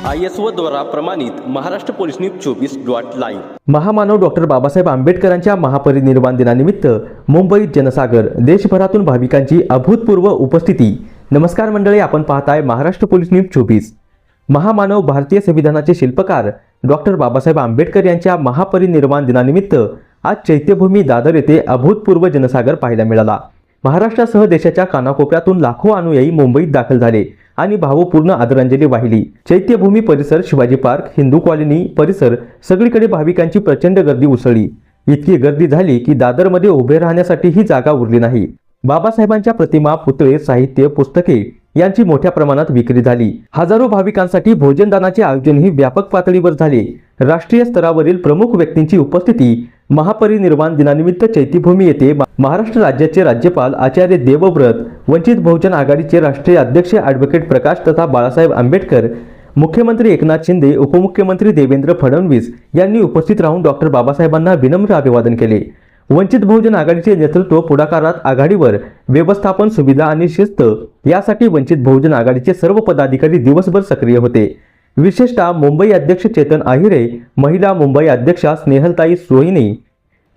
ISO द्वारा प्रमाणित Maharashtra police news 24.live। महामानव डॉक्टर बाबासाहेब आंबेडकरांच्या महापरिनिर्वाण दिनानिमित्त मुंबईत जनसागर, देशभरातून भाविकांची अभूतपूर्व उपस्थिती। नमस्कार मंडळी, आपण पाहताय महाराष्ट्र पोलीस न्यूज 24। महामानव भारतीय संविधानाचे शिल्पकार डॉक्टर बाबासाहेब आंबेडकर यांच्या महापरिनिर्वाण दिनानिमित्त आज चैत्यभूमी दादर येथे अभूतपूर्व जनसागर पाहायला मिळाला। महाराष्ट्रासह देशाच्या कानाकोपऱ्यातून लाखो अनुयायी मुंबईत दाखल झाले आणि भावपूर्ण आदरांजली वाहिली। चैत्यभूमी परिसर, शिवाजी पार्क, हिंदू कॉलनी परिसर सगळीकडे भाविकांची प्रचंड गर्दी उसळली। इतकी गर्दी झाली की दादरमध्ये उभे राहण्यासाठीही जागा उरली नाही। बाबासाहेबांच्या प्रतिमा, पुतळे, साहित्य, पुस्तके यांची मोठ्या प्रमाणात विक्री झाली। हजारो भाविकांसाठी भोजनदानाचे आयोजनही व्यापक पातळीवर झाले। राष्ट्रीय स्तरावरील प्रमुख व्यक्तींची उपस्थिती महापरिनिर्वाण दिनानिमित्त चैत्यभूमी येथे महाराष्ट्र राज्याचे राज्यपाल आचार्य देवव्रत, वंचित बहुजन आघाडीचे राष्ट्रीय अध्यक्ष ॲडव्होकेट प्रकाश तथा बाळासाहेब आंबेडकर, मुख्यमंत्री एकनाथ शिंदे, उपमुख्यमंत्री देवेंद्र फडणवीस यांनी उपस्थित राहून डॉक्टर बाबासाहेबांना विनम्र अभिवादन केले। वंचित बहुजन आघाडीचे नेतृत्व पुढाकारात आघाडीवर व्यवस्थापन, सुविधा आणि शिस्त यासाठी वंचित बहुजन आघाडीचे सर्व पदाधिकारी दिवसभर सक्रिय होते। विशेषतः मुंबई अध्यक्ष चेतन आहिरे, महिला मुंबई अध्यक्षा स्नेहलताई सोहिनी,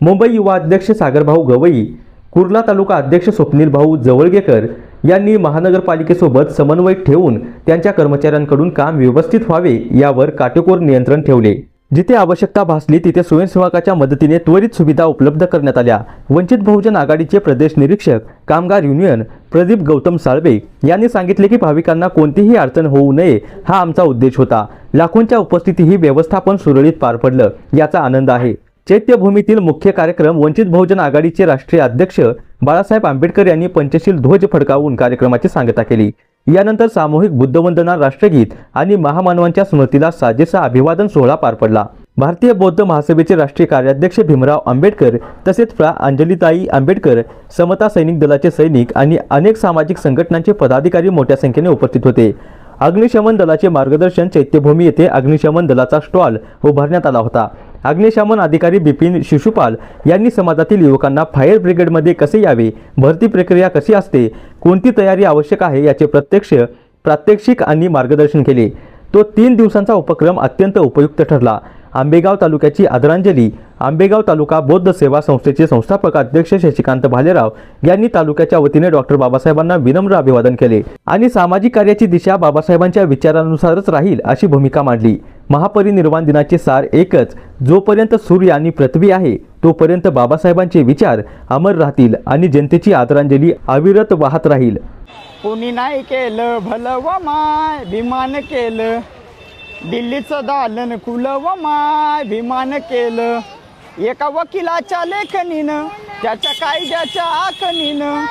मुंबई युवा अध्यक्ष सागरभाऊ गवई, कुर्ला तालुका अध्यक्ष स्वप्नील भाऊ जवळगेकर यांनी महानगरपालिकेसोबत समन्वय ठेवून त्यांच्या कर्मचाऱ्यांकडून काम व्यवस्थित व्हावे यावर काटेकोर नियंत्रण ठेवले। जिथे आवश्यकता भासली तिथे स्वयंसेवकाच्या मदतीने त्वरित सुविधा उपलब्ध करण्यात आल्या। वंचित बहुजन आघाडीचे प्रदेश निरीक्षक कामगार युनियन प्रदीप गौतम साळवे यांनी सांगितले की भाविकांना कोणतीही अडचण होऊ नये हा आमचा उद्देश होता। लाखोंच्या उपस्थितीही व्यवस्थापन सुरळीत पार पडलं याचा आनंद आहे। चैत्यभूमीतील मुख्य कार्यक्रम वंचित बहुजन आघाडीचे राष्ट्रीय अध्यक्ष बाळासाहेब आंबेडकर यांनी पंचशील ध्वज फडकावून कार्यक्रमाची सांगता केली। यानंतर सामूहिक बुद्धवंदना, राष्ट्रगीत आणि महामानवांच्या स्मृतीला साजेसा अभिवादन सोहळा पार पडला। भारतीय बौद्ध महासभेचे राष्ट्रीय कार्याध्यक्ष भीमराव आंबेडकर तसेच प्रा. अंजलीताई आंबेडकर, समता सैनिक दलाचे सैनिक आणि अनेक सामाजिक संघटनांचे पदाधिकारी मोठ्या संख्येने उपस्थित होते। अग्निशमन दलाचे मार्गदर्शन चैत्यभूमी येथे अग्निशमन दलाचा स्टॉल उभारण्यात आला होता। अग्निशमन अधिकारी बिपिन शिशुपाल यांनी समाजातील युवकांना फायर ब्रिगेडमध्ये कसे यावे, भरती प्रक्रिया कशी असते, कोणती तयारी आवश्यक आहे याचे प्रात्यक्षिक आणि मार्गदर्शन केले। तो 3 दिवसांचा उपक्रम अत्यंत उपयुक्त ठरला। आंबेगाव तालुक्याची आदरांजली। आंबेगाव तालुका बौद्ध सेवा संस्थेचे संस्थापक अध्यक्ष शशिकांत भालेराव यांनी तालुक्याच्या वतीने डॉक्टर बाबासाहेबांना विनम्र अभिवादन केले आणि सामाजिक कार्याची दिशा बाबासाहेबांच्या विचारानुसारच राहील अशी भूमिका मांडली। महापरिनिर्वाण दिनाचे सार एकच, जोपर्यंत सूर्य आणि पृथ्वी आहे तोपर्यंत बाबासाहेबांचे विचार अमर राहतील आणि जनतेची आदरांजली अविरत वाहत राहील। कोणी नाही केलं भलं व माय भीमान केलं, दिल्लीचं दालन खुलं व माय भीमान केलं, एका वकिलाच्या लेखणीनं त्याच्या कायद्याच्या आखणीनं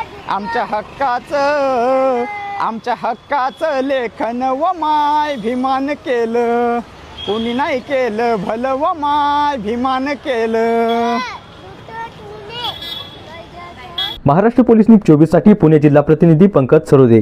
आमच्या हक्काचं लेखन व माय भीमान केलं। कोणी नाही केलं भलं व माय भीमान केलं। महाराष्ट्र पोलीस न्यूज 24 साठी पुणे जिल्हा प्रतिनिधी पंकज सरोदे।